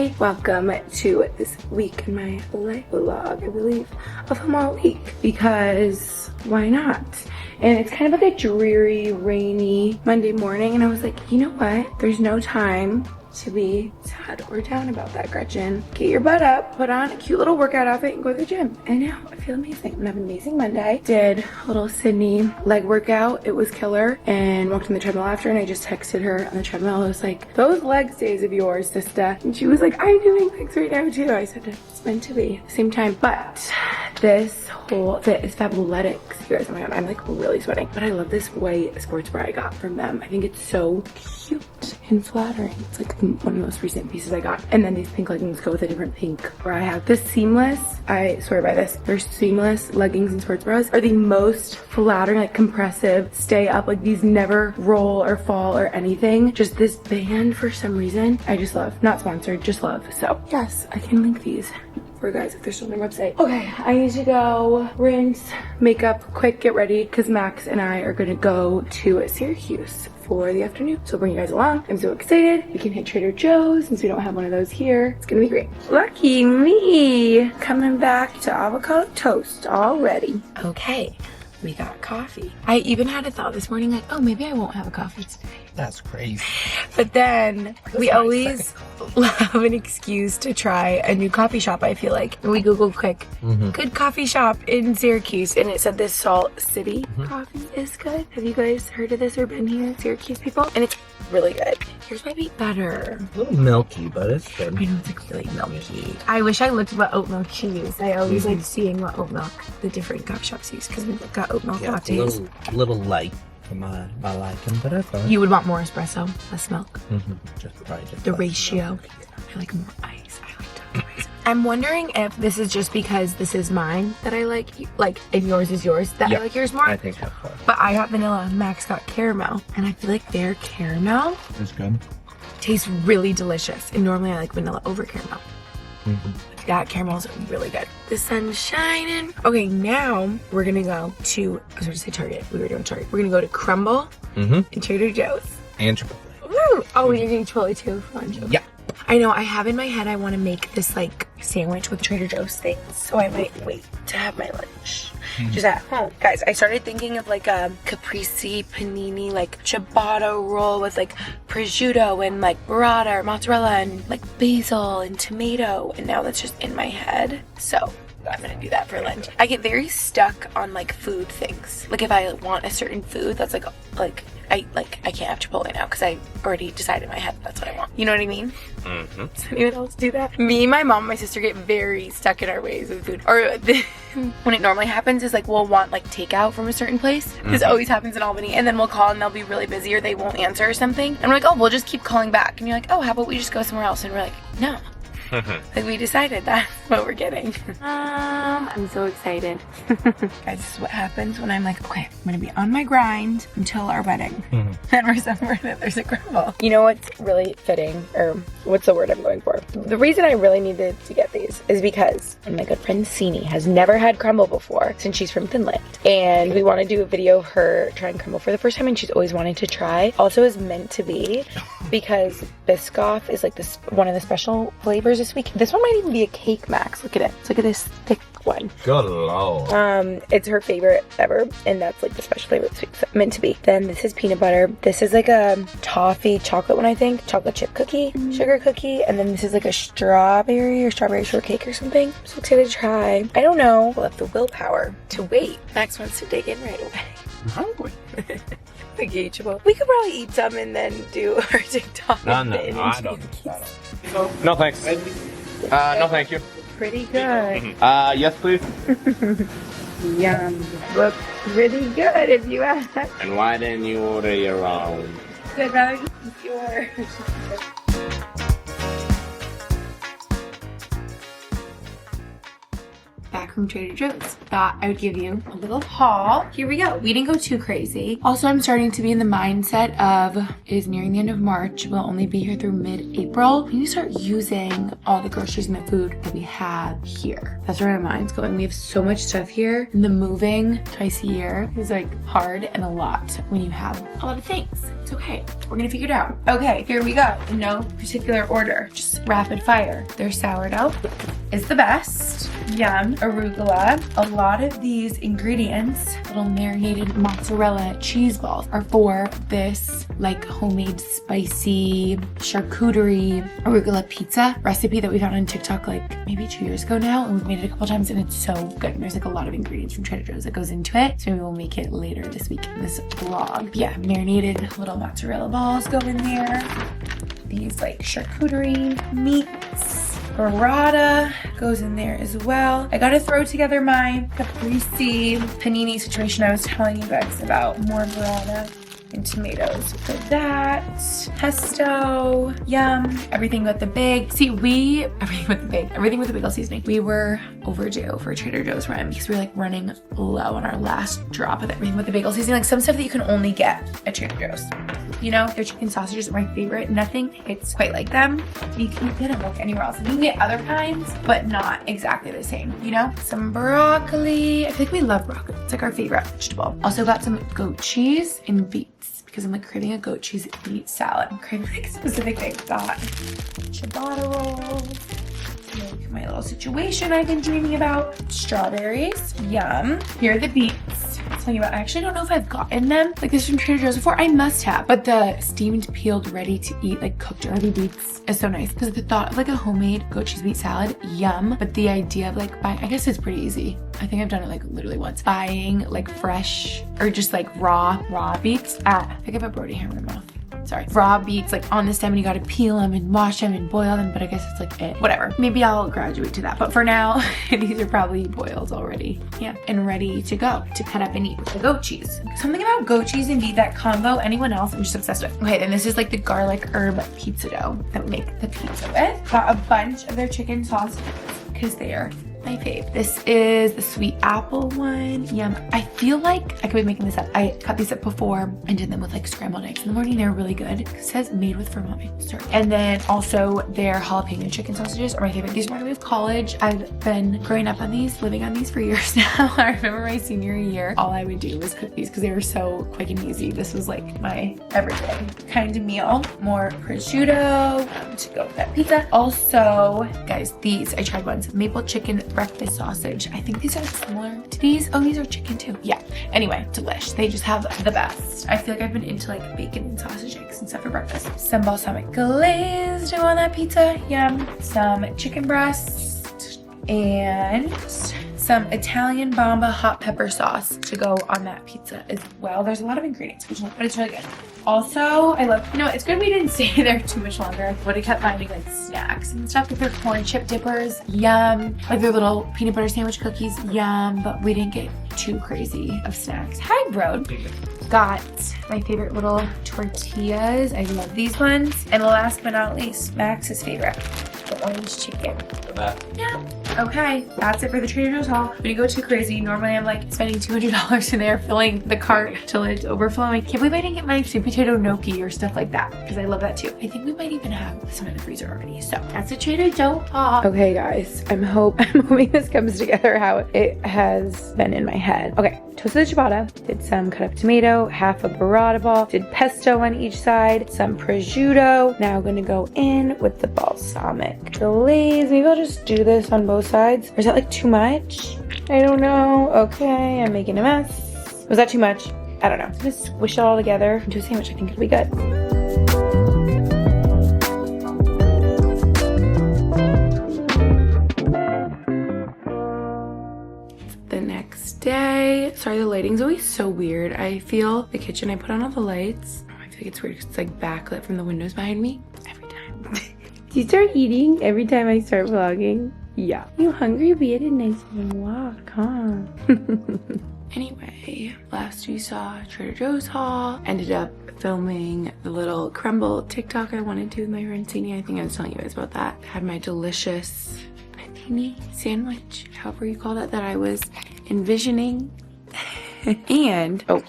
Hey, welcome to this week in my life vlog, I believe, of a more week, because why not? And it's kind of like a dreary, rainy Monday morning, and I was like, you know what? There's no time to be sad or down about that, Gretchen. Get your butt up, put on a cute little workout outfit, and go to the gym. And now I feel amazing. I'm gonna have an amazing Monday. Did a little Sydney leg workout. It was killer. And walked on the treadmill after, and I just texted her on the treadmill. I was like, those legs days of yours, sister. And she was like, I'm doing legs right now too. I said, it's meant to be. Same time. But this whole fit is Fabuletics. You guys, oh my god, I'm like really sweating. But I love this white sports bra I got from them. I think it's so cute and flattering. It's like one of the most recent pieces I got. And then these pink leggings go with a different pink bra I have. The seamless, I swear by this, their seamless leggings and sports bras are the most flattering, like compressive, stay up, like these never roll or fall or anything. Just this band for some reason, I just love. Not sponsored, just love. So yes, I can link these for you guys if they're still on their website. Okay, I need to go rinse, makeup, quick, get ready, because Max and I are gonna go to Syracuse for the afternoon. So I'll bring you guys along. I'm so excited. We can hit Trader Joe's since we don't have one of those here. It's gonna be great. Lucky me, coming back to avocado toast already. Okay, we got coffee. I even had a thought this morning like, oh, maybe I won't have a coffee today. That's crazy. But then we always have an excuse to try a new coffee shop, I feel like. And we Googled quick, good coffee shop in Syracuse, and it said this Salt City coffee is good. Have you guys heard of this or been here, Syracuse people? And it's really good. Here's my beet butter. A little milky, but it's good. I know it's like really milky. I wish I looked what oat milk she used. I always like seeing what oat milk the different coffee shops use because we've got oat milk lattes. A little light for my liking, but that's fine. You would want more espresso, less milk. Just The ratio. I like more ice. I like ice. I'm wondering if this is just because this is mine that I like, and yours is yours, that I like yours more. I think that's right. But I got vanilla, Max got caramel, and I feel like their caramel It's good. tastes really delicious. And normally I like vanilla over caramel. That caramel's really good. The sun's shining. Okay, now we're gonna go to, I was going to say Target. We were doing Target. We're gonna go to Crumble and Trader Joe's. And Chipotle. Woo! Oh, you're getting Chipotle too for lunch. Yeah. I know, I have in my head I want to make this like sandwich with Trader Joe's things, so I might wait to have my lunch just at home. Guys, I started thinking of like a caprese panini like ciabatta roll with like prosciutto and like burrata or mozzarella and like basil and tomato, and now that's just in my head, so I'm gonna do that for lunch. I get very stuck on like food things. Like if I want a certain food that's like I can't have Chipotle now because I already decided in my head that's what I want. You know what I mean? Does anyone else do that? Me, my mom, and my sister get very stuck in our ways with food. Or when it normally happens is like we'll want like takeout from a certain place. This always happens in Albany, and then we'll call and they'll be really busy or they won't answer or something. And we're like, oh, we'll just keep calling back. And you're like, oh, how about we just go somewhere else? And we're like, no. Like we decided that's what we're getting. I'm so excited. Guys, this is what happens when I'm like, okay, I'm gonna be on my grind until our wedding. Then we're somewhere that there's a Crumble. You know what's really fitting, or what's the word I'm going for? The reason I really needed to get these is because my good friend Sini has never had Crumble before since she's from Finland. And we want to do a video of her trying Crumble for the first time, and she's always wanted to try. Also is meant to be because Biscoff is like this one of the special flavors this week. This one might even be a cake, Max. Look at it. Look at this thick one. Good lord. It's her favorite ever, and that's like the special flavor this week, so meant to be. Then this is peanut butter. This is like a toffee chocolate one, I think. Chocolate chip cookie, sugar cookie, and then this is like a strawberry or strawberry shortcake or something. I'm so excited to try. I don't know. We'll have the willpower to wait. Max wants to dig in right away. I'm hungry. We could probably eat some and then do our TikTok. No, I don't. No thanks. No thank you. Pretty good. Yes please. Yum. Looks pretty good if you ask. And why didn't you order your own? I'd rather eat yours. Back from Trader Joe's. Thought I would give you a little haul. Here we go. We didn't go too crazy. Also, I'm starting to be in the mindset of it is nearing the end of March. We'll only be here through mid-April. We need to start using all the groceries and the food that we have here. That's where my mind's going. We have so much stuff here. And the moving twice a year is like hard and a lot when you have a lot of things. It's okay. We're gonna figure it out. Okay, here we go. In no particular order, just rapid fire. Their sourdough is the best. Yum. Arugula. A lot of these ingredients, little marinated mozzarella cheese balls, are for this like homemade spicy charcuterie arugula pizza recipe that we found on TikTok like maybe 2 years ago now, and we've made it a couple times and it's so good. And there's like a lot of ingredients from Trader Joe's that goes into it, so maybe we'll make it later this week in this vlog. Yeah, marinated little mozzarella balls go in there. These like charcuterie meats. Burrata goes in there as well. I gotta throw together my caprese panini situation I was telling you guys about. More burrata and tomatoes for that. Pesto, yum. Everything with the big. See, everything with the bagel seasoning. We were overdue for a Trader Joe's run because we were like running low on our last drop of everything with the bagel seasoning. Like some stuff that you can only get at Trader Joe's. You know, their chicken sausages are my favorite. Nothing hits quite like them. You can't get them like anywhere else. And you can get other kinds, but not exactly the same, you know? Some broccoli. I feel like we love broccoli. It's like our favorite vegetable. Also got some goat cheese and beets because I'm like craving a goat cheese beet salad. I'm craving like specific things. Got ciabatta rolls. Like my little situation I've been dreaming about. Strawberries. Yum. Here are the beets. I'll tell you what, I actually don't know if I've gotten them like this from Trader Joe's before. I must have. But the steamed, peeled, ready to eat, like cooked early beets is so nice. Because the thought of like a homemade goat cheese beet salad, yum. But the idea of like buying, I guess it's pretty easy. I think I've done it like literally once. Buying like fresh or just like raw beets. I think I have a Brody hair in my mouth. Sorry, raw beets like on the stem and you gotta peel them and wash them and boil them, but I guess it's like it. Whatever. Maybe I'll graduate to that. But for now, these are probably boiled already. Yeah, and ready to go to cut up and eat with the goat cheese. Something about goat cheese and beet, that combo, anyone else, I'm just obsessed with. Okay, then this is like the garlic herb pizza dough that we make the pizza with. Got a bunch of their chicken sausages because they are my fave. This is the sweet apple one. Yum. I feel like I could be making this up. I cut these up before and did them with like scrambled eggs in the morning. They're really good. It says made with Vermont maple syrup. And then also their jalapeno chicken sausages are my favorite. These remind me of college. I've been growing up on these, living on these for years now. I remember my senior year, all I would do was cook these because they were so quick and easy. This was like my everyday kind of meal. More prosciutto to go with that pizza. Also, guys, these, I tried once. Maple chicken breakfast sausage. I think these are similar to these. Oh, these are chicken too. Yeah. Anyway, delish. They just have the best. I feel like I've been into like bacon and sausage eggs and stuff for breakfast. Some balsamic glaze to go on that pizza. Yum. Some chicken breast and some Italian bomba hot pepper sauce to go on that pizza as well. There's a lot of ingredients, but it's really good. Also, I love, you know, it's good we didn't stay there too much longer, but I kept finding like snacks and stuff, like their corn chip dippers, yum. Like their little peanut butter sandwich cookies, yum. But we didn't get too crazy of snacks. Hi, bro. Got my favorite little tortillas. I love these ones. And last but not least, Max's favorite, the orange chicken. Yeah. Okay, that's it for the Trader Joe's haul. When you go too crazy, normally I'm like spending $200 in there filling the cart till it's overflowing. Can't believe I didn't get my sweet potato gnocchi or stuff like that because I love that too. I think we might even have some in the freezer already. So that's the Trader Joe haul. Okay, guys, I'm hoping this comes together how it has been in my head. Okay, toasted the ciabatta, did some cut up tomato, half a burrata ball, did pesto on each side, some prosciutto. Now gonna go in with the balsamic glaze. Maybe I'll just do this on both sides. Or is that like too much? I don't know. Okay, I'm making a mess. Was that too much? I don't know. I'm gonna squish it all together into a sandwich. I think it'll be good. The next day. Sorry, the lighting's always so weird. I feel the kitchen, I put on all the lights. I feel like it's weird because it's like backlit from the windows behind me every time. Do you start eating every time I start vlogging? Yeah. You hungry? We had a nice walk, huh? Anyway, last we saw Trader Joe's haul. Ended up filming the little crumble TikTok I wanted to with my friend Sini. I think I was telling you guys about that. Had my delicious, I think martini sandwich, however you call that I was envisioning. And, oh,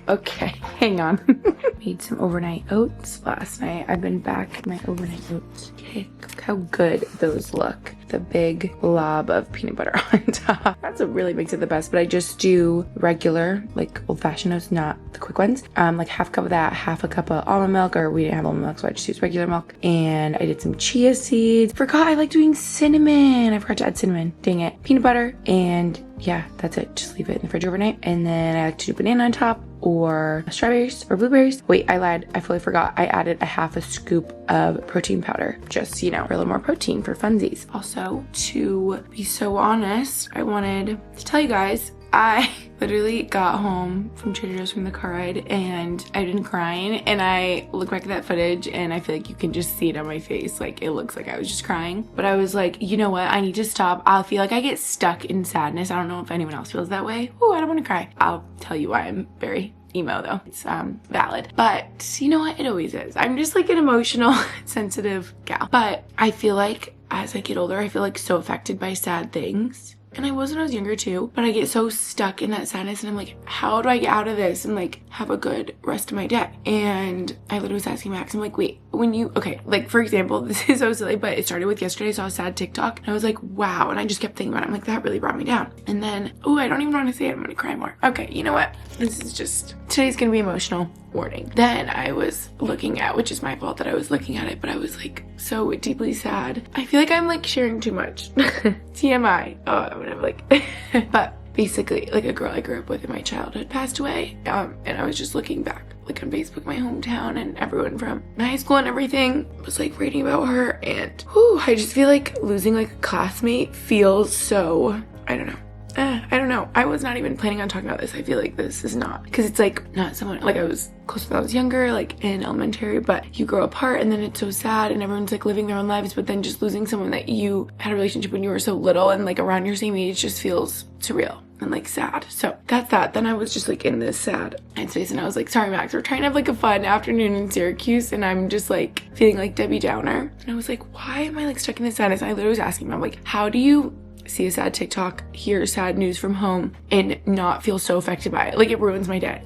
okay, hang on. Made some overnight oats last night. I've been back in my overnight oats. Okay, look how good those look. The big blob of peanut butter on top. That's what really makes it the best, but I just do regular, like old-fashioned oats, not the quick ones. Like half a cup of that, half a cup of almond milk, or we didn't have almond milk, so I just used regular milk. And I did some chia seeds. Forgot I like doing cinnamon. I forgot to add cinnamon. Dang it. Peanut butter, and yeah, that's it. Just leave it in the fridge overnight. And then I like to do banana on top, or strawberries or blueberries. Wait, I lied. I fully forgot. I added a half a scoop of protein powder, just, you know, for a little more protein for funsies. Also, to be so honest, I wanted to tell you guys, I literally got home from Trader Joe's from the car ride and I've been crying, and I look back at that footage and I feel like you can just see it on my face. Like, it looks like I was just crying. But I was like, you know what? I need to stop. I feel like I get stuck in sadness. I don't know if anyone else feels that way. Oh, I don't want to cry. I'll tell you why I'm very emo though. It's valid. But you know what? It always is. I'm just like an emotional, sensitive gal. But I feel like as I get older, I feel like so affected by sad things. And I was when I was younger too, but I get so stuck in that sadness and I'm like, how do I get out of this and like have a good rest of my day? And I literally was asking Max, I'm like, wait, when you, okay, like for example, this is so silly, but it started with yesterday. I saw a sad TikTok and I was like, wow. And I just kept thinking about it. I'm like, that really brought me down. And then, oh, I don't even want to say it. I'm going to cry more. Okay, you know what? This is just, today's going to be emotional. Warning. Then I was looking at, which is my fault that I was looking at it, but I was like so deeply sad. I feel like I'm like sharing too much. TMI. Oh, whatever. Like, but basically, like a girl I grew up with in my childhood passed away. And I was just looking back, like on Facebook, my hometown, and everyone from my high school and everything was like reading about her. And whew, I just feel like losing like a classmate feels so, I don't know. I don't know. I was not even planning on talking about this. I feel like this is not, because it's like not someone, like I was close when I was younger, like in elementary, but you grow apart and then it's so sad and everyone's like living their own lives, but then just losing someone that you had a relationship when you were so little and like around your same age just feels surreal and like sad. So that's that. Then I was just like in this sad headspace and I was like, sorry Max, we're trying to have like a fun afternoon in Syracuse and I'm just like feeling like Debbie Downer. And I was like, why am I like stuck in this sadness? I literally was asking him, I'm like, how do you see a sad TikTok, hear sad news from home, and not feel so affected by it? Like, it ruins my day.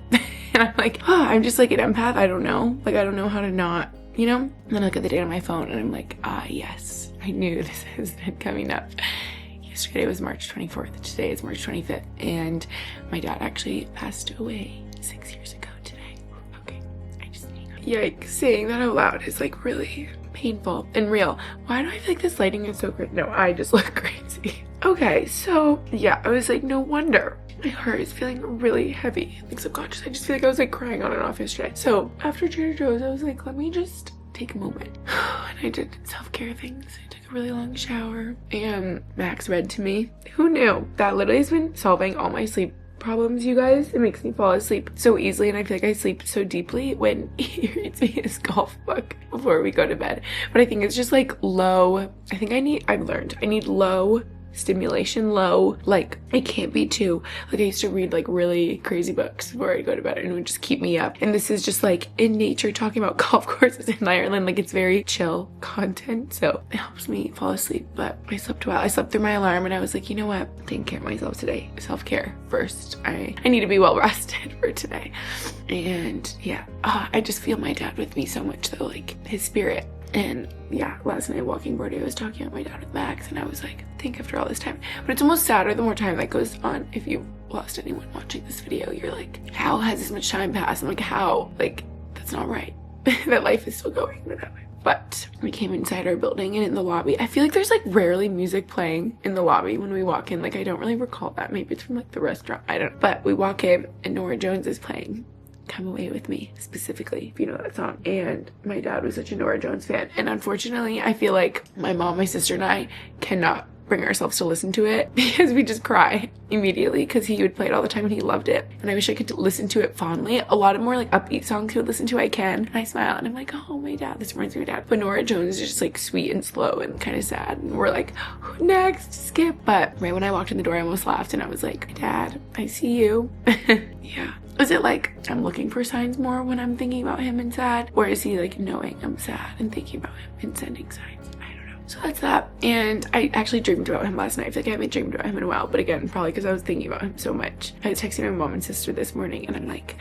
And I'm like, I'm just like an empath. I don't know. Like, I don't know how to not, you know? And then I look at the date on my phone and I'm like, yes, I knew this has been coming up. Yesterday was March 24th. Today is March 25th. And my dad actually passed away 6 years ago today. Okay, I just need to... Yikes, saying that out loud is like really painful and real. Why do I feel like this lighting is so great? No, I just look crazy. Okay, so yeah, I was like, no wonder my heart is feeling really heavy, like subconscious. I just feel like I was like crying on and off yesterday. So after Trader Joe's, I was like, let me just take a moment. And I did self-care things. I took a really long shower and Max read to me. Who knew? That literally has been solving all my sleep problems, you guys. It makes me fall asleep so easily, and I feel like I sleep so deeply when he reads me his golf book before we go to bed. But I think it's just like low, I've learned I need low stimulation, low, like it can't be too, like I used to read like really crazy books before I'd go to bed and it would just keep me up. And this is just like in nature, talking about golf courses in Ireland, like it's very chill content, so it helps me fall asleep. But I slept well. I slept through my alarm and I was like, you know what, I'm taking care of myself today. Self-care first. I need to be well rested for today. And yeah, I just feel my dad with me so much though, like his spirit. And yeah, last night walking Birdie, I was talking about my dad with Max and I was like, think after all this time. But it's almost sadder the more time that goes on. If you lost anyone watching this video, you're like, how has this much time passed? I'm like, how? Like, that's not right. That life is still going that way. But we came inside our building and in the lobby, I feel like there's like rarely music playing in the lobby when we walk in. Like, I don't really recall that. Maybe it's from like the restaurant. I don't know. But we walk in and Norah Jones is playing Come Away With Me, specifically, if you know that song. And my dad was such a Norah Jones fan. And unfortunately, I feel like my mom, my sister, and I cannot bring ourselves to listen to it because we just cry immediately because he would play it all the time and he loved it. And I wish I could listen to it fondly. A lot of more like upbeat songs he would listen to, I can. And I smile and I'm like, oh, my dad, this reminds me of my dad. But Norah Jones is just like sweet and slow and kind of sad. And we're like, next, skip. But right when I walked in the door, I almost laughed and I was like, Dad, I see you. Yeah. Is it like I'm looking for signs more when I'm thinking about him and sad? Or is he like knowing I'm sad and thinking about him and sending signs? I don't know. So that's that. And I actually dreamed about him last night. I feel like I haven't dreamed about him in a while, but again, probably because I was thinking about him so much. I was texting my mom and sister this morning, and I'm like,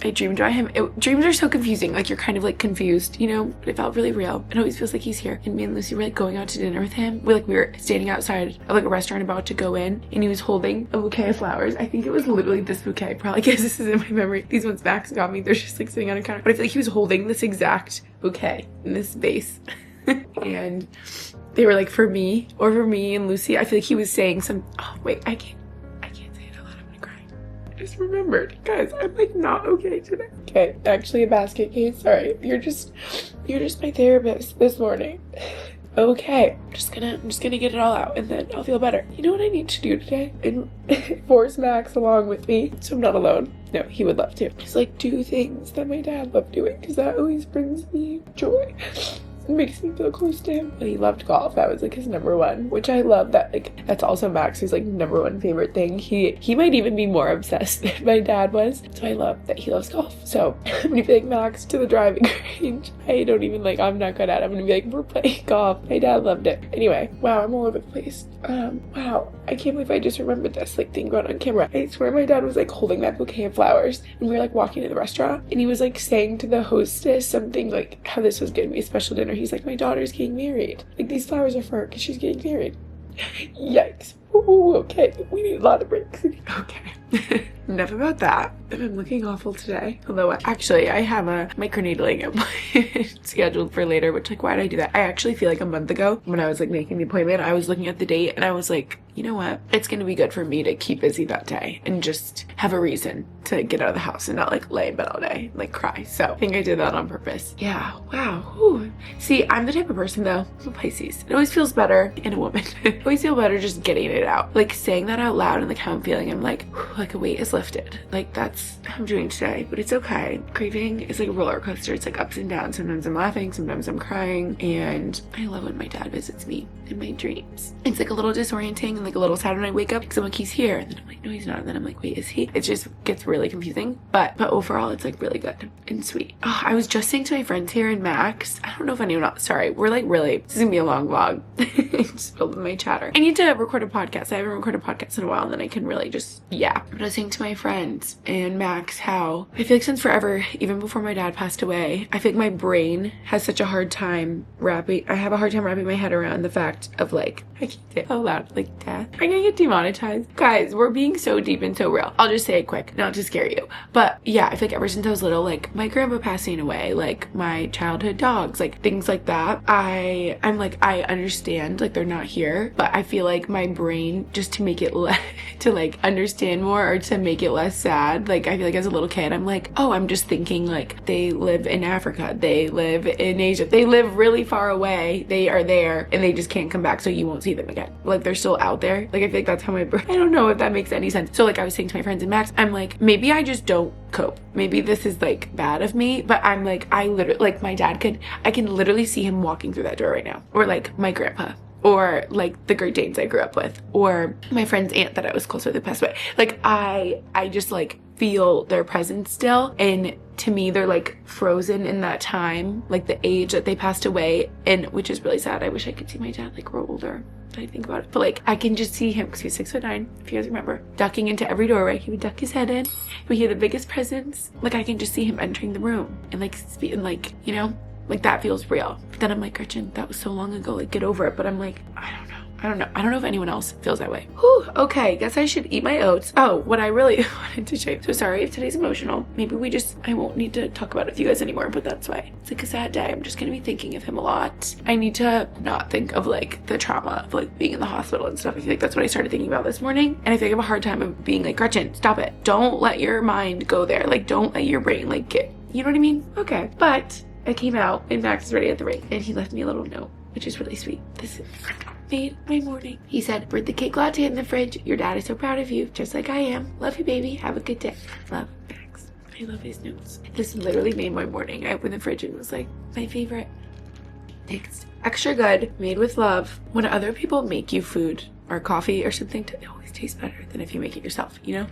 I dreamed about him. Dreams are so confusing. Like, you're kind of like confused, you know, but it felt really real. It always feels like he's here. And me and Lucy were like going out to dinner with him. We were standing outside of like a restaurant about to go in, and he was holding a bouquet of flowers. I think it was literally this bouquet, probably because this is in my memory. These ones Max got me. They're just like sitting on a counter. But I feel like he was holding this exact bouquet in this vase. And they were like for me and Lucy. I feel like he was saying some, oh wait, I can't say it out loud. I'm gonna cry. I just remembered, guys, I'm like not okay today. Okay, actually a basket case. Sorry, you're just my therapist this morning. Okay, I'm just gonna get it all out, and then I'll feel better. You know what I need to do today? And force Max along with me, so I'm not alone. No, he would love to. Just like do things that my dad loved doing, because that always brings me joy. It makes me feel close to him. He loved golf. That was like his number one, which I love. That like that's also Max's like number one favorite thing. He might even be more obsessed than my dad was. So I love that he loves golf. So I'm gonna be like, Max, to the driving range. I don't even like, I'm not good at it. I'm gonna be like, we're playing golf. My dad loved it. Anyway, wow, I'm all over the place. Wow, I can't believe I just remembered this like thing going on camera. I swear my dad was like holding that bouquet of flowers, and we were like walking to the restaurant, and he was like saying to the hostess something like how this was gonna be a special dinner. He's like, my daughter's getting married. Like, these flowers are for her because she's getting married. Yikes. Ooh, okay. We need a lot of breaks. Okay. Enough about that. I'm looking awful today. Although, actually, I have a microneedling scheduled for later, which, like, why did I do that? I actually feel like a month ago, when I was, like, making the appointment, I was looking at the date, and I was like, you know what? It's gonna be good for me to keep busy that day and just have a reason to get out of the house and not, like, lay in bed all day, like, cry. So I think I did that on purpose. Yeah. Wow. Ooh. See, I'm the type of person, though, I'm a Pisces. It always feels better in a woman. It always feels better just getting it out. Like, saying that out loud and, like, how I'm feeling, I'm like, a weight is lifted. Like, that's how I'm doing today, but it's okay. Grieving is like a roller coaster. It's like ups and downs. Sometimes I'm laughing, sometimes I'm crying, and I love when my dad visits me in my dreams. It's like a little disorienting and like a little sad when I wake up because I'm like, he's here, and then I'm like, no, he's not, and then I'm like, wait, is he? It just gets really confusing, but overall it's like really good and sweet. Oh, I was just saying to my friends here in Max, I don't know if anyone else, sorry, we're like really, this is gonna be a long vlog. Just filled with my chatter. I need to record a podcast. I haven't recorded a podcast in a while, and then I can really just, yeah. But I was saying to my friends and Max how I feel like since forever, even before my dad passed away, I feel like my brain has such a hard time wrapping my head around the fact of like, I can't say it out loud, like death. I'm gonna get demonetized. Guys, we're being so deep and so real. I'll just say it quick, not to scare you. But yeah, I feel like ever since I was little, like my grandpa passing away, like my childhood dogs, like things like that, I'm like, I understand, like they're not here, but I feel like my brain, just to make it to like understand more or to make it less sad, like I feel like as a little kid, I'm like, oh, I'm just thinking like they live in Africa, they live in Asia, they live really far away, they are there, and they just can't come back, so you won't see them again. Like they're still out there. Like I feel like that's how my brain, I don't know if that makes any sense. So like I was saying to my friends in Max, I'm like, maybe I just don't cope. Maybe this is like bad of me, but I'm like, I literally, like my dad I can literally see him walking through that door right now. Or like my grandpa. Or like the Great Danes I grew up with, or my friend's aunt that I was close with who passed away. Like I just like feel their presence still, and to me they're like frozen in that time, like the age that they passed away, and which is really sad. I wish I could see my dad like grow older. I think about it, but like I can just see him, because he's 6'9", if you guys remember, ducking into every doorway. He would duck his head in, but he had the biggest presence. Like I can just see him entering the room and like speaking, like, you know, like that feels real. But then I'm like, Gretchen, that was so long ago, like get over it. But I'm like, I don't know if anyone else feels that way. Whew, okay, guess I should eat my oats. Oh, what I really wanted to show you. So sorry if today's emotional. Maybe I won't need to talk about it with you guys anymore, but that's why. It's like a sad day. I'm just gonna be thinking of him a lot. I need to not think of like the trauma of like being in the hospital and stuff. I feel like that's what I started thinking about this morning. And I feel like I have a hard time of being like, Gretchen, stop it. Don't let your mind go there. Like don't let your brain like get, you know what I mean? Okay, but I came out and Max is ready at the ring, and he left me a little note, which is really sweet. This made my morning. He said, birthday cake latte in the fridge. Your dad is so proud of you, just like I am. Love you, baby. Have a good day. Love, Max. I love his notes. This literally made my morning. I opened the fridge and it was like, my favorite. Next. Extra good, made with love. When other people make you food or coffee or something, it always tastes better than if you make it yourself, you know?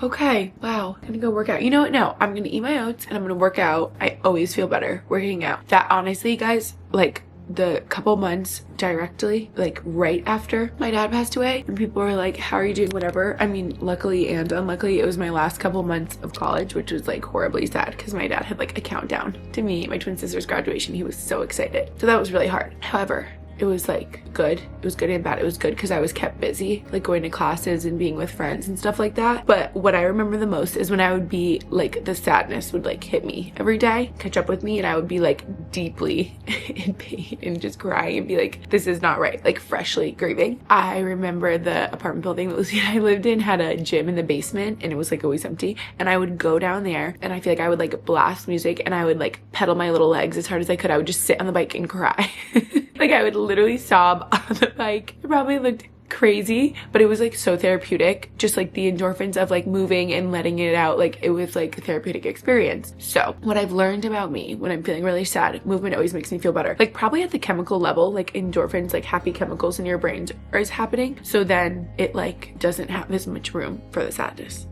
Okay, wow, I'm gonna go work out. You know what? No, I'm gonna eat my oats and I'm gonna work out. I always feel better working out. That honestly, guys, like the couple months directly, like right after my dad passed away, and people were like, how are you doing? Whatever. I mean, luckily and unluckily, it was my last couple months of college, which was like horribly sad because my dad had like a countdown to me, my twin sister's graduation. He was so excited. So that was really hard. However, it was like good. It was good and bad. It was good because I was kept busy, like going to classes and being with friends and stuff like that. But what I remember the most is when I would be like, the sadness would like hit me every day, catch up with me, and I would be like deeply in pain and just crying and be like, this is not right, like freshly grieving. I remember the apartment building that Lucy and I lived in had a gym in the basement, and it was like always empty. And I would go down there, and I feel like I would like blast music, and I would like pedal my little legs as hard as I could. I would just sit on the bike and cry. Like I would literally sob on the bike. It probably looked crazy, but it was like so therapeutic. Just like the endorphins of like moving and letting it out. Like it was like a therapeutic experience. So what I've learned about me when I'm feeling really sad, movement always makes me feel better. Like probably at the chemical level, like endorphins, like happy chemicals in your brains is happening. So then it like doesn't have as much room for the sadness.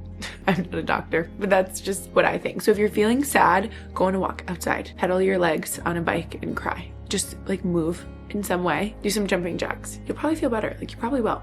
I'm not a doctor, but that's just what I think. So if you're feeling sad, go on a walk outside, pedal your legs on a bike and cry. Just like move in some way, do some jumping jacks. You'll probably feel better. Like you probably will.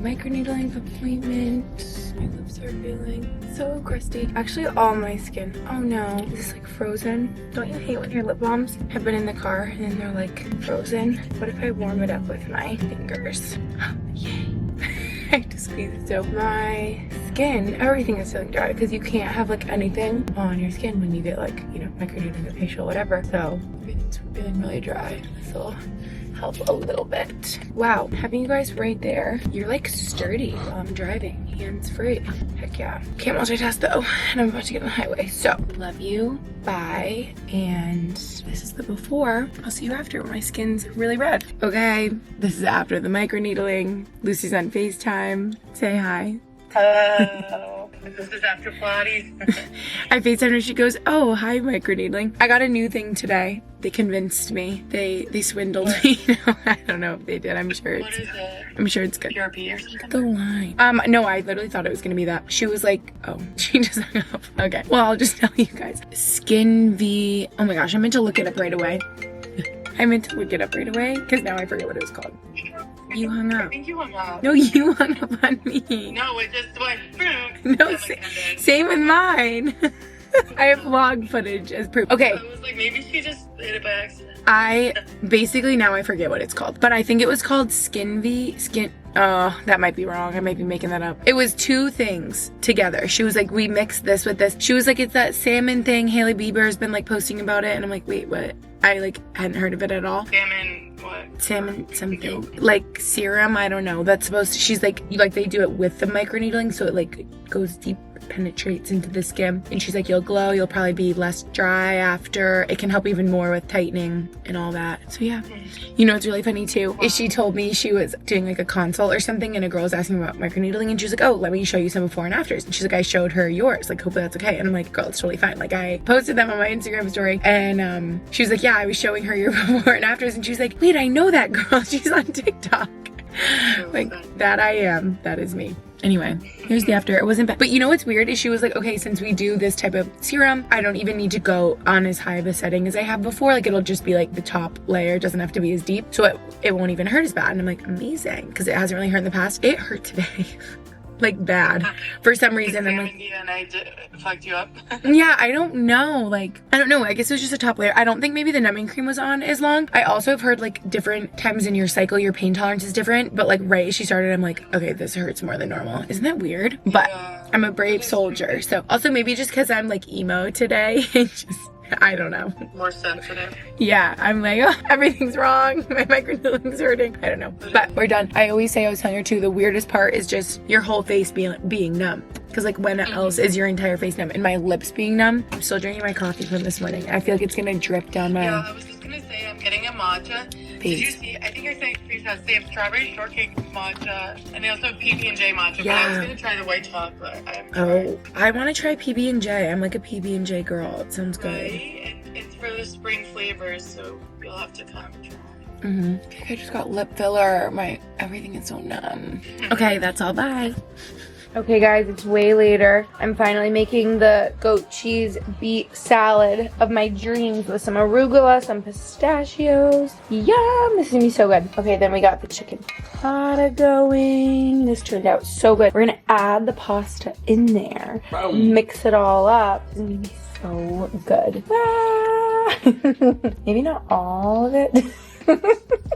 Microneedling appointment. My lips are feeling so crusty. Actually, all my skin. Oh no, is this like frozen? Don't you hate when your lip balms have been in the car and they're like frozen? What if I warm it up with my fingers? Yay. I have to squeeze it. So my skin, everything is feeling dry because you can't have like anything on your skin when you get like, you know, microneedling or facial, whatever. So it's feeling really dry. This will help a little bit. Wow, having you guys right there, you're like sturdy while I'm driving, hands free. Heck yeah. Can't multitask though, and I'm about to get on the highway. So, love you, bye, and this is the before. I'll see you after when my skin's really red. Okay, this is after the microneedling. Lucy's on FaceTime. Say hi. Hello. This is after Pilates. I FaceTimed her. She goes, oh, hi, microneedling. I got a new thing today. They convinced me. They swindled me. No, I don't know if they did. I'm sure it's. What is it? I'm sure it's good. PRP or something? The line. No, I literally thought it was gonna be that. She was like, oh, she just hung up. Okay. Well, I'll just tell you guys. Skin V. Oh my gosh, I meant to look it up right away. Because now I forget what it was called. You hung up. I think you hung up. No, you hung up on me. No, it just went boom. No, same with mine. I have vlog footage as proof. Okay. I was like, maybe she just hit it by accident. I basically, now I forget what it's called, but I think it was called that might be wrong. I might be making that up. It was two things together. She was like, we mixed this with this. She was like, it's that salmon thing. Hailey Bieber has been like posting about it. And I'm like, wait, what? I like hadn't heard of it at all. Salmon what? Salmon something. Like serum, I don't know. That's supposed to, she's like they do it with the microneedling. So it like goes deep, penetrates into the skin, and she's like, you'll glow, you'll probably be less dry after. It can help even more with tightening and all that. So yeah. You know what's really funny too is she told me she was doing like a consult or something, and a girl was asking about microneedling, and she was like, oh, let me show you some before and afters. And she's like, I showed her yours, like hopefully that's okay. And I'm like, girl, it's totally fine. Like I posted them on my Instagram story, and she was like, yeah, I was showing her your before and afters, and she was like, wait, I know that girl, she's on TikTok. Like that I am, that is me. Anyway, here's the after. It wasn't bad. But you know what's weird is she was like, okay, since we do this type of serum, I don't even need to go on as high of a setting as I have before. Like it'll just be like the top layer. It doesn't have to be as deep. So it won't even hurt as bad. And I'm like, amazing. Because it hasn't really hurt in the past. It hurt today. Like bad. For some reason. I'm like, and I fucked you up. Yeah, I don't know. Like, I don't know. I guess it was just a top layer. I don't think maybe the numbing cream was on as long. I also have heard like different times in your cycle, your pain tolerance is different. But like right as she started, I'm like, okay, this hurts more than normal. Isn't that weird? But I'm a brave soldier. So also maybe just because I'm like emo today, it just I don't know. More sensitive. Yeah, I'm like, oh, everything's wrong. My microneedling's hurting. I don't know. But we're done. I always say, I was telling her too, the weirdest part is just your whole face being numb. Because like when else is your entire face numb? And my lips being numb. I'm still drinking my coffee from this morning. I feel like it's gonna drip down my... Yeah, I was just gonna say, I'm getting a matcha. Did you see? I think your face has, they have strawberry shortcake matcha, and they also have PB&J matcha. Yeah. But I was gonna try the white chocolate. I want to try PB&J. I'm like a PB&J girl. It sounds good. Right? It's for the spring flavors, so you'll have to come try. I just got lip filler. Everything is so numb. Okay, that's all. Bye. Okay guys, it's way later. I'm finally making the goat cheese beet salad of my dreams with some arugula, some pistachios. Yum! This is gonna be so good. Okay, then we got the chicken piccata going. This turned out so good. We're gonna add the pasta in there, mix it all up. It's gonna be so good. Maybe not all of it.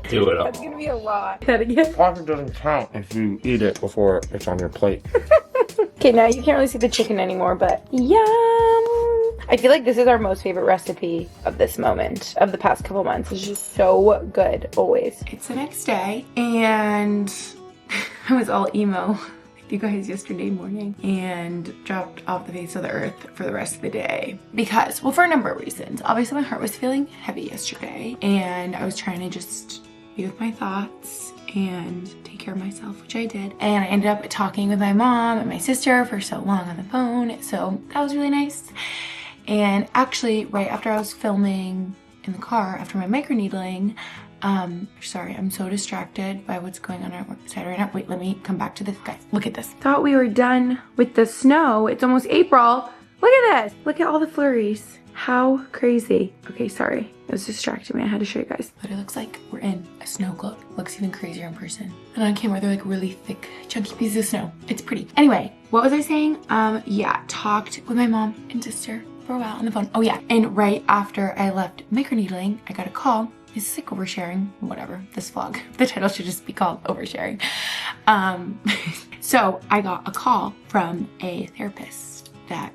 Do it all. That's gonna be a lot. That again. Pasta doesn't count if you eat it before it's on your plate. Okay, now you can't really see the chicken anymore, but yum! I feel like this is our most favorite recipe of this moment, of the past couple months. It's just so good, always. It's the next day, and I was all emo with you guys yesterday morning and dropped off the face of the earth for the rest of the day. Because, well, for a number of reasons. Obviously, my heart was feeling heavy yesterday, and I was trying to just be with my thoughts and take care of myself, which I did. And I ended up talking with my mom and my sister for so long on the phone, so that was really nice. And actually, right after I was filming in the car, after my microneedling, sorry, I'm so distracted by what's going on outside right now. Wait, let me come back to this. Guys, look at this. Thought we were done with the snow. It's almost April. Look at this. Look at all the flurries. How crazy. Okay, sorry. It was distracting me. I had to show you guys. But it looks like we're in a snow globe. Looks even crazier in person. And on camera, they're like really thick, chunky pieces of snow. It's pretty. Anyway, what was I saying? Yeah, talked with my mom and sister for a while on the phone. Oh yeah, and right after I left microneedling, I got a call. It's like oversharing, whatever, this vlog. The title should just be called oversharing. So I got a call from a therapist,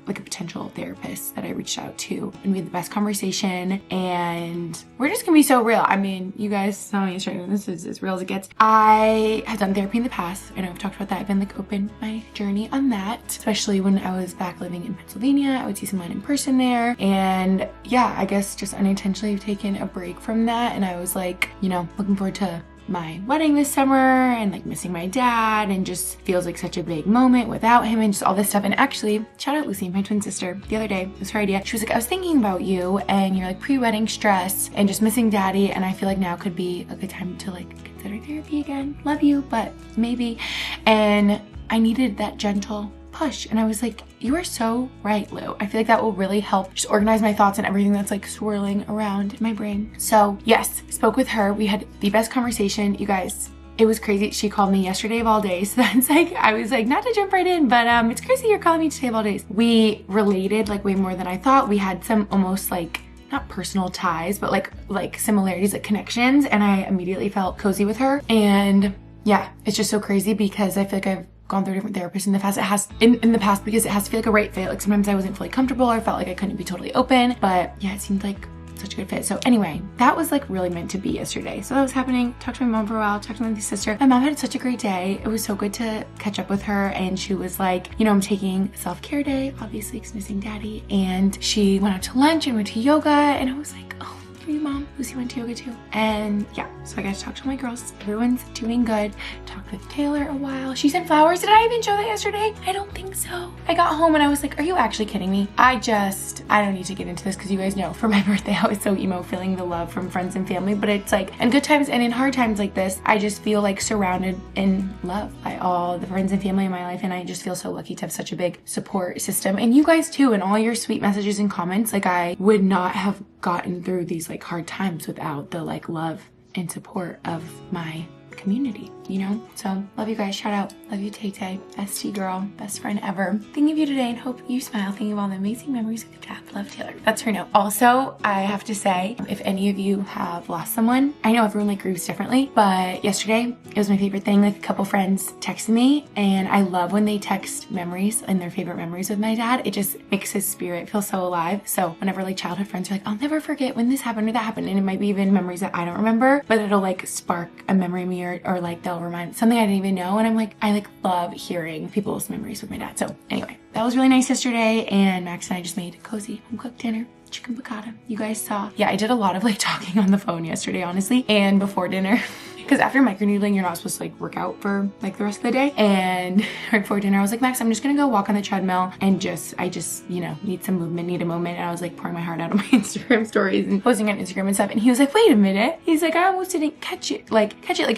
like a potential therapist that I reached out to, and we had the best conversation, and we're just gonna be so real. I mean, you guys saw me yesterday, this is as real as it gets. I have done therapy in the past. I know I've talked about that. I've been like open my journey on that, especially when I was back living in Pennsylvania. I would see someone in person there, and yeah, I guess just unintentionally taken a break from that, and I was like, you know, looking forward to my wedding this summer and like missing my dad, and just feels like such a big moment without him and just all this stuff. And actually, shout out Lucy, my twin sister, the other day, it was her idea. She was like, I was thinking about you and your like pre-wedding stress and just missing daddy, and I feel like now could be a good time to like consider therapy again. Love you, but maybe. And I needed that gentle push, and I was like, you are so right, Lou. I feel like that will really help just organize my thoughts and everything that's like swirling around in my brain. So yes, spoke with her. We had the best conversation. You guys, it was crazy. She called me yesterday of all days. So that's like, I was like, not to jump right in, but it's crazy you're calling me today of all days. We related like way more than I thought. We had some almost like, not personal ties, but like similarities, like connections. And I immediately felt cozy with her. And yeah, it's just so crazy because I feel like I've gone through different therapists in the past. It has in the past because it has to feel like a right fit. Like sometimes I wasn't fully comfortable, or I felt like I couldn't be totally open, but yeah, it seemed like such a good fit. So anyway, that was like really meant to be yesterday. So that was happening. Talked to my mom for a while, talked to my sister. My mom had such a great day. It was so good to catch up with her, and she was like, you know, I'm taking a self-care day, obviously because missing daddy, and she went out to lunch and went to yoga, and I was like, oh, your mom, Lucy went to yoga too. And yeah, so I got to talk to my girls. Everyone's doing good. Talked with Taylor a while. She sent flowers. Did I even show that yesterday? I don't think so. I got home and I was like, are you actually kidding me? I don't need to get into this because you guys know for my birthday I was so emo, feeling the love from friends and family. But it's like in good times and in hard times like this, I just feel like surrounded in love by all the friends and family in my life. And I just feel so lucky to have such a big support system. And you guys too, and all your sweet messages and comments. Like I would not have gotten through these like hard times without the like love and support of my community, you know? So love you guys. Shout out. Love you, Tay Tay. Bestie girl. Best friend ever. Thinking of you today and hope you smile. Thinking of all the amazing memories with your dad. Love, Taylor. That's her note. Also, I have to say, if any of you have lost someone, I know everyone like grieves differently, but yesterday it was my favorite thing. Like a couple friends texted me, and I love when they text memories and their favorite memories with my dad. It just makes his spirit feel so alive. So whenever like childhood friends are like, I'll never forget when this happened or that happened, and it might be even memories that I don't remember, but it'll like spark a memory in me, or like they'll remind something I didn't even know. And I'm like, I like love hearing people's memories with my dad. So anyway, that was really nice yesterday, and Max and I just made a cozy home cooked dinner. Chicken piccata. You guys saw. Yeah, I did a lot of like talking on the phone yesterday, honestly, and before dinner. Because after microneedling, you're not supposed to like work out for like the rest of the day. And right before dinner, I was like, Max, I'm just gonna go walk on the treadmill and I just, you know, need some movement, need a moment. And I was like pouring my heart out on my Instagram stories and posting on Instagram and stuff. And he was like, wait a minute. He's like, I almost didn't catch it. Like,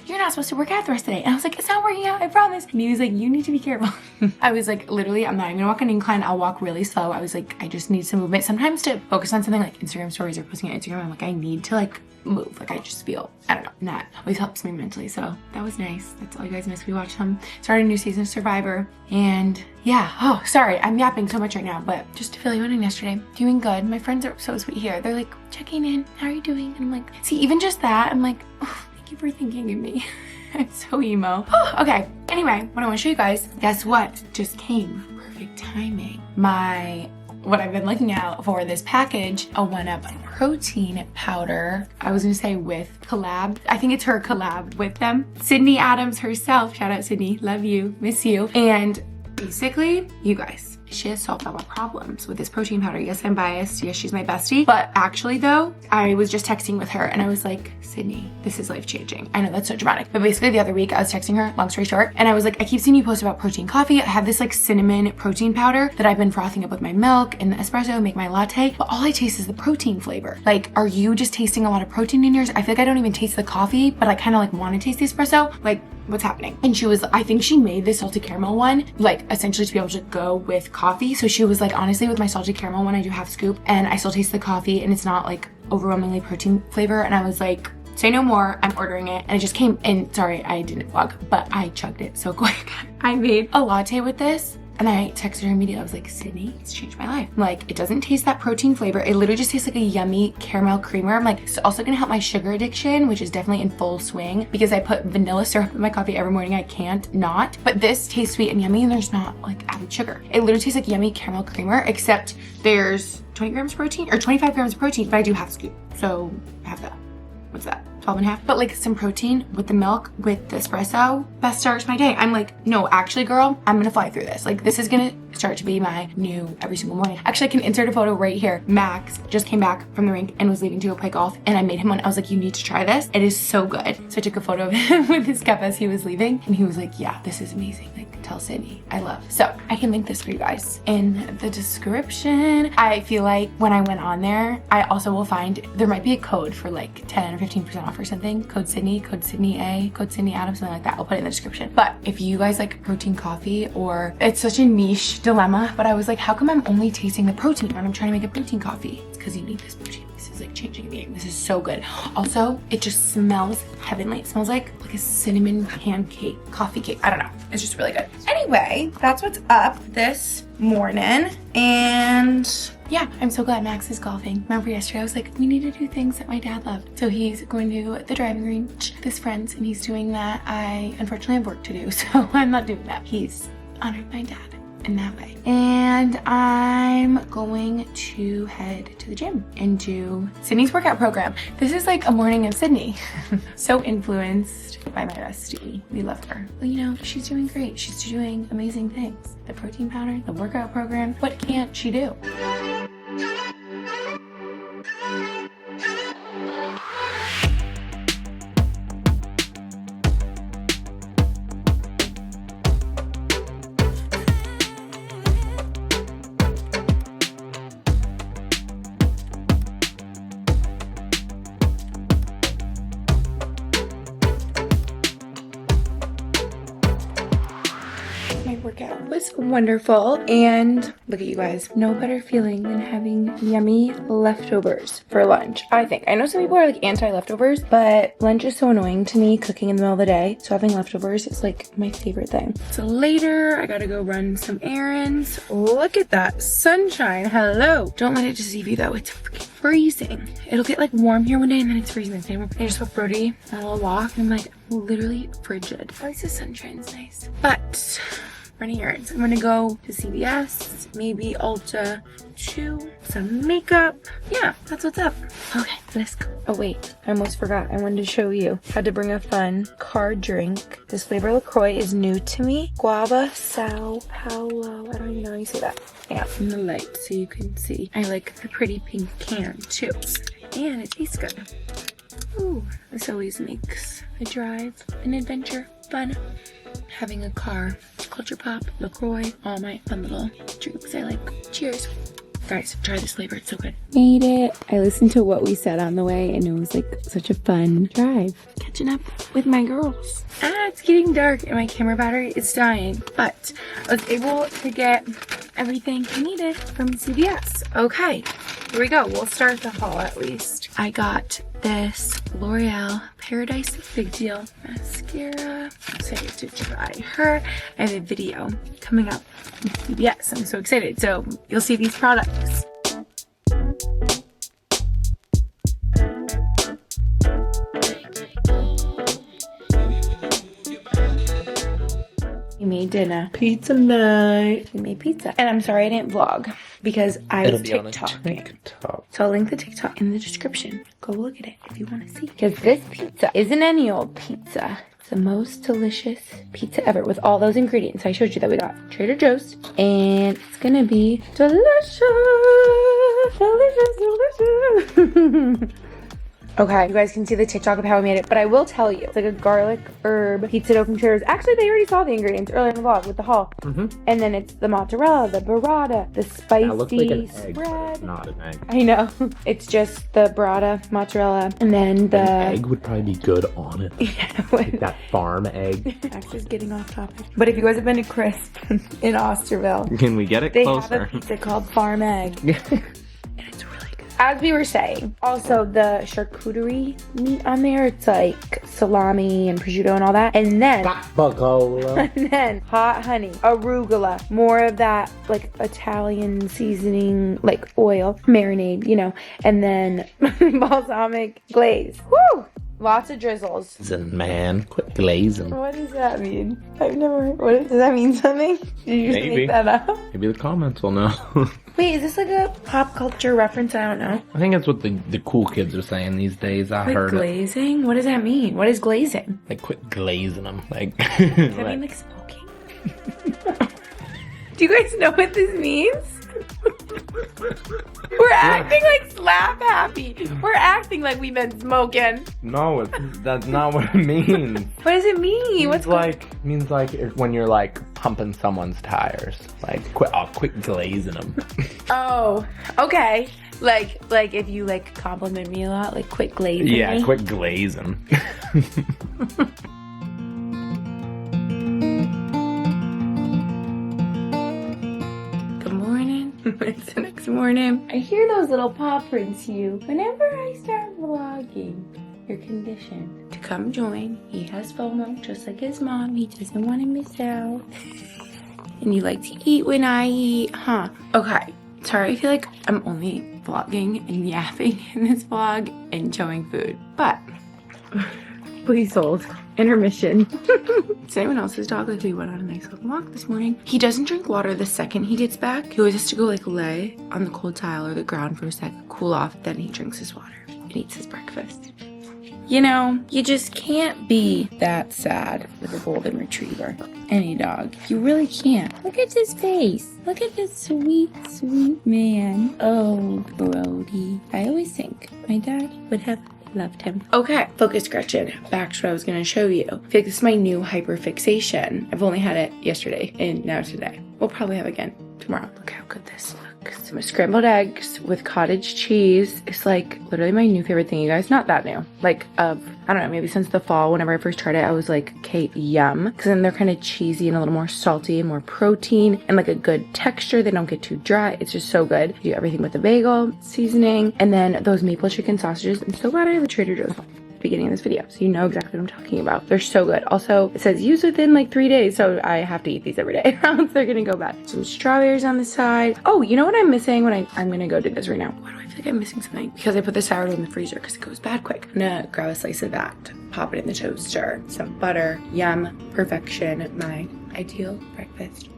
you're not supposed to work out the rest of the day. And I was like, it's not working out, I promise. And he was like, you need to be careful. I was like, literally, I'm not even gonna walk an incline. I'll walk really slow. I was like, I just need some movement. Sometimes to focus on something like Instagram stories or posting on Instagram, I'm like, I need to like move. Like I just feel, I don't know, and that always helps me mentally. So that was nice. That's all you guys missed. We watched started a new season of Survivor, and yeah. Oh, sorry, I'm yapping so much right now, but just to fill you in yesterday, doing good. My friends are so sweet here. They're like checking in. How are you doing? And I'm like, see, even just that, I'm like, oh, thank you for thinking of me. I'm so emo. Oh, okay. Anyway, what I want to show you guys, guess what just came? Perfect timing. What I've been looking out for this package, a 1-Up protein powder. I was gonna say with collab. I think it's her collab with them. Sydney Adams herself. Shout out Sydney. Love you. Miss you. And basically, you guys, she has solved all my problems with this protein powder. Yes, I'm biased. Yes, she's my bestie. But actually though, I was just texting with her and I was like, Sydney, this is life-changing. I know that's so dramatic. But basically the other week I was texting her, long story short, and I was like, I keep seeing you post about protein coffee. I have this like cinnamon protein powder that I've been frothing up with my milk and the espresso, make my latte, but all I taste is the protein flavor. Like, are you just tasting a lot of protein in yours? I feel like I don't even taste the coffee, but I kind of like want to taste the espresso. Like, what's happening? And she was, I think she made this salted caramel one, like essentially to be able to go with coffee. So she was like, honestly, with my salted caramel one, I do half scoop and I still taste the coffee and it's not like overwhelmingly protein flavor. And I was like, say no more, I'm ordering it. And it just came in. Sorry, I didn't vlog, but I chugged it so quick. I made a latte with this. And I texted her immediately. I was like, Sydney, it's changed my life. Like, it doesn't taste that protein flavor. It literally just tastes like a yummy caramel creamer. I'm like, it's also gonna help my sugar addiction, which is definitely in full swing because I put vanilla syrup in my coffee every morning. I can't not. But this tastes sweet and yummy and there's not like added sugar. It literally tastes like yummy caramel creamer, except there's 20 grams of protein or 25 grams of protein, but I do half scoop. So half that. What's that? 12 and a half, but like some protein with the milk, with the espresso, best start to my day. I'm like, no, actually girl, I'm gonna fly through this. Like this is gonna start to be my new every single morning. Actually, I can insert a photo right here. Max just came back from the rink and was leaving to go play golf and I made him one. I was like, you need to try this. It is so good. So I took a photo of him with his cup as he was leaving and he was like, yeah, this is amazing. Like tell Sydney, I love. So I can link this for you guys in the description. I feel like when I went on there, I also will find, there might be a code for like 10 or 15% off or something. Code Sydney A, code Sydney Adams, something like that. I'll put it in the description. But if you guys like protein coffee, or it's such a niche dilemma, but I was like, how come I'm only tasting the protein when I'm trying to make a protein coffee? It's because you need this protein. This is like changing the game. This is so good. Also, it just smells heavenly. It smells like a cinnamon pancake, coffee cake. I don't know. It's just really good. Anyway, that's what's up this morning. And yeah, I'm so glad Max is golfing. Remember yesterday I was like, we need to do things that my dad loved. So he's going to the driving range with his friends and he's doing that. I unfortunately have work to do, so I'm not doing that. He's honored my dad in that way. And I'm going to head to the gym and do Sydney's workout program. This is like a morning of Sydney. So influenced by my bestie. We love her. Well, you know, she's doing great. She's doing amazing things. The protein powder, the workout program. What can't she do? workout was wonderful. And look at you guys. No better feeling than having yummy leftovers for lunch, I think. I know some people are like anti-leftovers, but lunch is so annoying to me, cooking in the middle of the day. So having leftovers is like my favorite thing. So later, I gotta go run some errands. Look at that sunshine. Hello. Don't let it deceive you though. It's freaking freezing. It'll get like warm here one day and then it's freezing. I just took Brody on a little walk and I'm like literally frigid. At least the sunshine's nice. But running errands. I'm gonna go to CVS, maybe Ulta, chew some makeup. Yeah, that's what's up. Okay, let's go. Oh wait, I almost forgot. I wanted to show you how to bring a fun car drink. This flavor LaCroix is new to me. Guava Sao Paulo. I don't even know how you say that. Yeah, in the light so you can see. I like the pretty pink can too. And it tastes good. Ooh, this always makes a drive, an adventure, fun. Having a car, Culture Pop, LaCroix, all my fun little drinks I like. Cheers. Guys, try this flavor, it's so good. Made it. I listened to what we said on the way and it was like such a fun drive. Catching up with my girls. It's getting dark and my camera battery is dying, but I was able to get everything I needed from CVS. Okay, here we go. We'll start the haul at least. I got this L'Oreal Paradise Big Deal mascara. Excited to try her. I have a video coming up from CVS. I'm so excited. So you'll see these products. We made dinner. Pizza night. We made pizza. And I'm sorry I didn't vlog because I was TikToking. So I'll link the TikTok in the description. Go look at it if you want to see. Because this pizza isn't any old pizza. It's the most delicious pizza ever with all those ingredients I showed you that we got at Trader Joe's. And it's gonna be delicious. Delicious. Okay, you guys can see the TikTok of how I made it, but I will tell you, it's like a garlic herb pizza dough from Trader Joe's. Actually, they already saw the ingredients earlier in the vlog with the haul. And then it's the mozzarella, the burrata, the spicy looks like an egg, spread. not an egg. I know. It's just the burrata, mozzarella, and then the... An egg would probably be good on it. Yeah, like that farm egg. Max is getting off topic. But if you guys have been to Crisp in Osterville, Can we get it they closer? have a pizza called Farm Egg. And it's really good. As we were saying, also the charcuterie meat on there, it's like salami and prosciutto and all that. And then, and then hot honey, arugula, more of that like Italian seasoning, like oil, marinade, you know, and then balsamic glaze. Woo! Lots of drizzles. Listen, man, quit glazing. What does that mean? I've never heard. What does that mean? Something? Did you just make that up? Maybe the comments will know. Wait, is this like a pop culture reference? I don't know. I think that's what the cool kids are saying these days. I heard glazing? What does that mean? What is glazing? Like, quit glazing them. Like, Does that mean like smoking? Do you guys know what this means? We're acting like slap happy. We're acting like we've been smoking. No, that's not what it means. What does it mean? What's means like when you're like pumping someone's tires. Like quit glazing them. Oh, okay. Like if you like compliment me a lot, like quit glazing me. Yeah, quit glazing. It's the next morning. I hear those little paw prints you. Whenever I start vlogging, you're conditioned to come join. He has FOMO just like his mom. He doesn't want to miss out. And you like to eat when I eat, huh? Okay. Sorry, I feel like I'm only vlogging and yapping in this vlog and showing food. But please hold. Intermission. It's anyone else's dog. Like we went on a nice little walk this morning. He doesn't drink water the second he gets back. He always has to go like lay on the cold tile or the ground for a sec, cool off, then he drinks his water and eats his breakfast. You know, you just can't be that sad with a golden retriever. Any dog. You really can't. Look at his face. Look at this sweet, sweet man. Oh, Brody. I always think my dad would have loved him. Okay, focus, Gretchen. Back to what I was going to show you. I feel like this is my new hyperfixation. I've only had it yesterday and now today. We'll probably have it again tomorrow. Look how good this looks. eggs. Scrambled eggs with cottage cheese is like literally my new favorite thing, you guys. Not that new. Like I don't know, maybe since the fall, whenever I first tried it, I was like, okay, yum. Because then they're kind of cheesy and a little more salty and more protein and like a good texture. They don't get too dry. It's just so good. You do everything with the bagel, seasoning, and then those maple chicken sausages. I'm so glad I have a Trader Joe's beginning of this video, so you know exactly what I'm talking about. They're so good. Also, it says use within like 3 days, so I have to eat these every day or else they're gonna go bad. Some strawberries on the side. Oh, you know what I'm missing when I'm gonna go do this right now? Why do I feel like I'm missing something? Because I put the sourdough in the freezer because it goes bad quick. I'm gonna grab a slice of that, pop it in the toaster, some butter, yum, perfection, my ideal breakfast.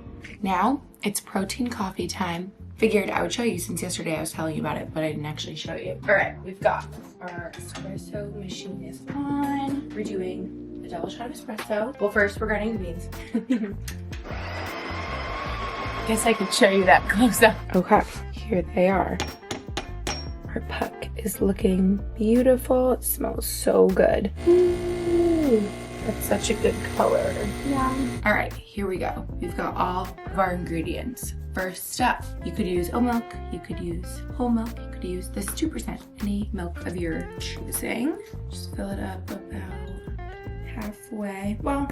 Now it's protein coffee time. Figured I would show you since yesterday I was telling you about it, but I didn't actually show you. All right, we've got our espresso machine is on. We're doing a double shot of espresso. Well, first we're grinding the beans. Guess I could show you that close up. Okay, here they are. Our puck is looking beautiful. It smells so good. Ooh. That's such a good color. Yeah. All right, here we go. We've got all of our ingredients. First up, you could use oat milk, you could use whole milk, you could use this 2%, any milk of your choosing. Just fill it up about halfway. Well,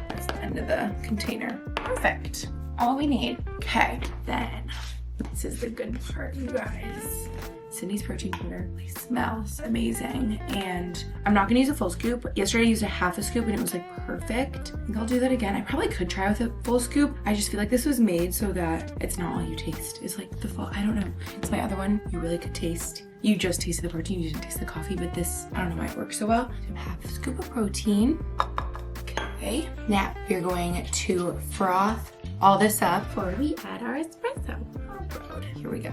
that's the end of the container. Perfect. All we need. Okay, then this is the good part, you guys. Sydney's protein powder smells amazing, and I'm not gonna use a full scoop. Yesterday I used a half a scoop and it was like perfect. I think I'll do that again. I probably could try with a full scoop. I just feel like this was made so that it's not all you taste. It's like the full, I don't know. It's my other one. You really could taste. You just tasted the protein, you didn't taste the coffee, but this, I don't know why it works so well. So half a scoop of protein. Okay, now we're going to froth all this up before we add our espresso. Oh, here we go.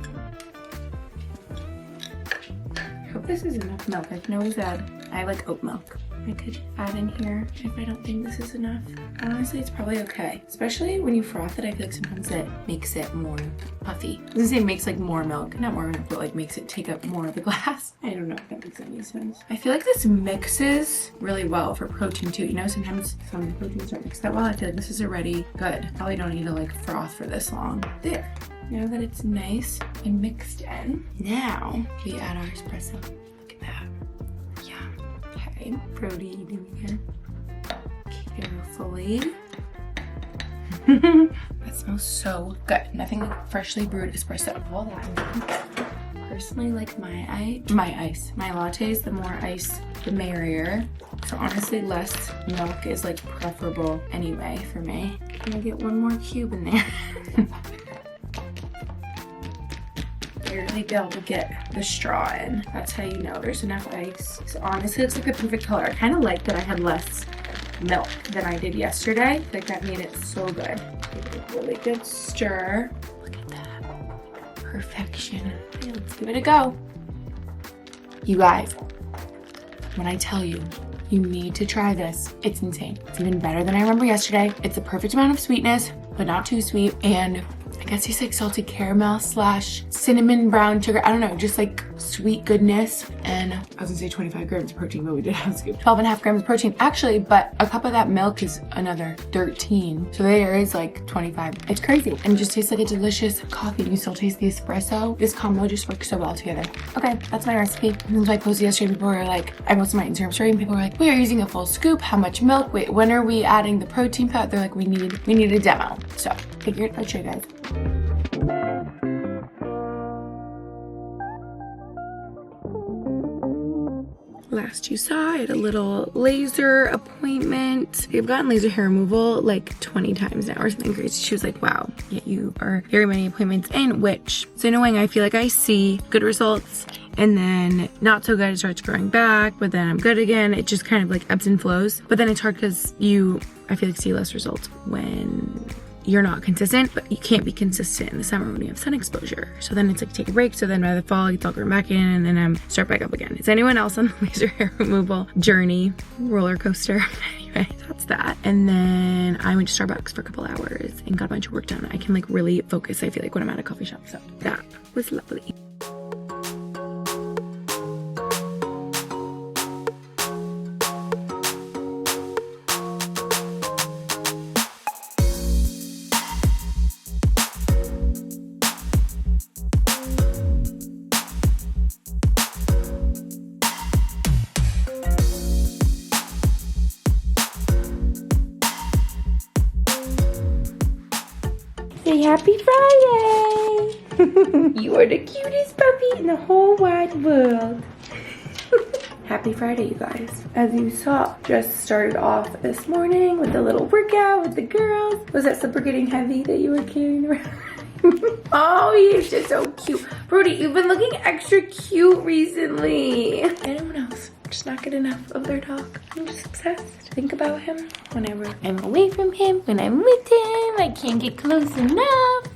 I hope this is enough milk. I can always add, I like oat milk. I could add in here if I don't think this is enough. Honestly, it's probably okay. Especially when you froth it, I feel like sometimes it makes it more puffy. I was gonna say it makes like more milk, not more milk, but like makes it take up more of the glass. I don't know if that makes any sense. I feel like this mixes really well for protein too. You know, sometimes some proteins don't mix that well. I feel like this is already good. Probably don't need to like froth for this long. There. Now that it's nice and mixed in, now we add our espresso. Look at that. Yeah. Okay, protein in here. Carefully. That smells so good. Nothing like freshly brewed espresso. All that. Personally, like my lattes, the more ice, the merrier. So honestly, less milk is like preferable anyway for me. I'm gonna get one more cube in there. Barely be able to get the straw in. That's how you know there's enough ice. So honestly, it's like the perfect color. I kind of like that I had less milk than I did yesterday. Like that made it so good. Give it a really good stir. Look at that. Perfection. Okay, let's give it a go. You guys, when I tell you, you need to try this. It's insane. It's even better than I remember yesterday. It's the perfect amount of sweetness, but not too sweet. And I guess it's like salted caramel / cinnamon brown sugar. I don't know, just like sweet goodness. And I was gonna say 25 grams of protein, but we did have a scoop. 12.5 grams of protein, actually, but a cup of that milk is another 13. So there is like 25. It's crazy. And it just tastes like a delicious coffee. You still taste the espresso. This combo just works so well together. Okay, that's my recipe. Since I posted yesterday, people were like, I posted my Instagram story and people were like, we are using a full scoop. How much milk? Wait, when are we adding the protein powder? They're like, we need a demo. So figured I'd show you guys. Last you saw, I had a little laser appointment. I've gotten laser hair removal like 20 times now or something crazy. She was like, wow, yeah, you are very many appointments in, which is annoying. I feel like I see good results and then not so good, it starts growing back, but then I'm good again. It just kind of like ebbs and flows. But then it's hard because I feel like see less results when you're not consistent, but you can't be consistent in the summer when you have sun exposure. So then it's like take a break. So then by the fall, it's all going back in and then I'm start back up again. Is anyone else on the laser hair removal journey roller coaster? Anyway, that's that. And then I went to Starbucks for a couple hours and got a bunch of work done. I can like really focus, I feel like, when I'm at a coffee shop. So that was lovely. happy Friday. You are the cutest puppy in the whole wide world. Happy Friday, you guys. As you saw, just started off this morning with a little workout with the girls. Was that slipper getting heavy that you were carrying around? Oh, he's just so cute. Brody, you've been looking extra cute recently. Anyone else just not get enough of their dog? I'm just obsessed. Think about him whenever I'm away from him. When I'm with him, I can't get close enough.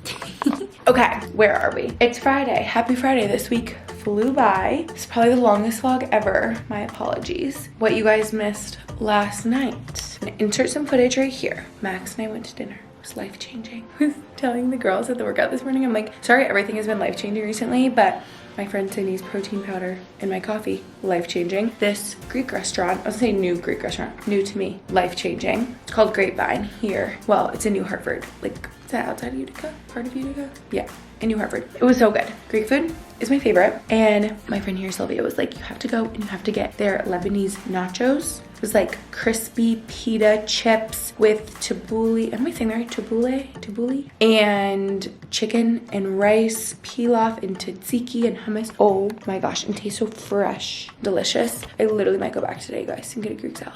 Okay, where are we? It's Friday. Happy Friday. This week flew by. It's probably the longest vlog ever. My apologies. What you guys missed last night. I'm gonna insert some footage right here. Max and I went to dinner. It was life-changing. I was telling the girls at the workout this morning, I'm like, sorry, everything has been life-changing recently, but my friend Sydney's protein powder in my coffee, life-changing. This Greek restaurant, I was gonna say new Greek restaurant, new to me, life-changing. It's called Grapevine here. Well, it's in New Hartford. Like, is that outside of Utica? Part of Utica? Yeah, in New Hartford. It was so good. Greek food is my favorite. And my friend here, Sylvia, was like, you have to go and you have to get their Lebanese nachos. It was like crispy pita chips with tabbouleh. Am I saying that right? Tabbouleh? And chicken and rice, pilaf and tzatziki and hummus. Oh my gosh, and it tastes so fresh. Delicious. I literally might go back today, guys, and get a Greek salad.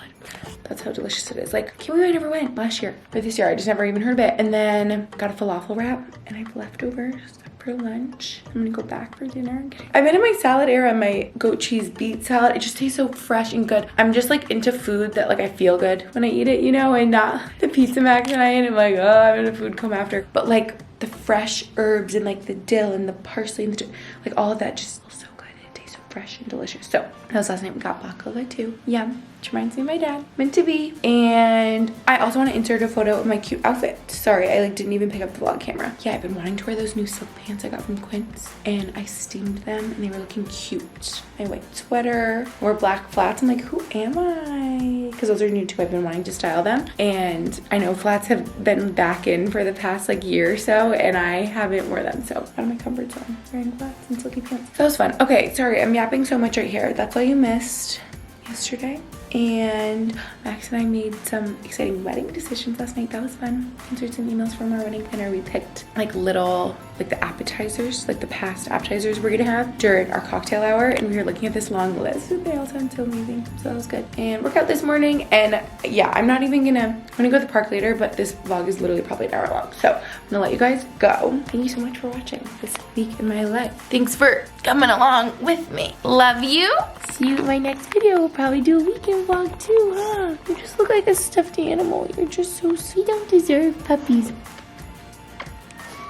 That's how delicious it is. Like, can't believe I never went last year. But this year, I just never even heard of it. And then got a falafel wrap and I have leftovers for lunch. I'm gonna go back for dinner. I've been in my salad era, my goat cheese beet salad. It just tastes so fresh and good. I'm just like into food that like I feel good when I eat it, you know, and not the pizza Max and I eat. I'm like, oh, I'm in a food coma after. But like the fresh herbs and like the dill and the parsley and like all of that just feels so good. It tastes so fresh and delicious. So that was last night. We got baklava too. Yum. Which reminds me of my dad. Meant to be. And I also want to insert a photo of my cute outfit. Sorry, I like didn't even pick up the vlog camera. Yeah, I've been wanting to wear those new silk pants I got from Quince, and I steamed them and they were looking cute. My white sweater, wore black flats. I'm like, who am I? Because those are new too. I've been wanting to style them. And I know flats have been back in for the past like year or so, and I haven't worn them. So out of my comfort zone, wearing flats and silky pants. That was fun. Okay, sorry, I'm yapping so much right here. That's all you missed yesterday. And Max and I made some exciting wedding decisions last night. That was fun. Answered some emails from our wedding planner. We picked like little, like the appetizers, like the past appetizers we're gonna have during our cocktail hour. And we were looking at this long list. They all sound so amazing. So that was good. And workout this morning. And yeah, I'm not even I'm gonna go to the park later, but this vlog is literally probably an hour long. So I'm gonna let you guys go. Thank you so much for watching this week in my life. Thanks for coming along with me. Love you. See you in my next video. We'll probably do a weekend vlog too, huh? You just look like a stuffed animal. You're just so sweet. You don't deserve puppies.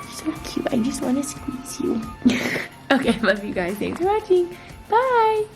You're so cute. I just want to squeeze you. Okay, love you guys. Thanks for watching. Bye.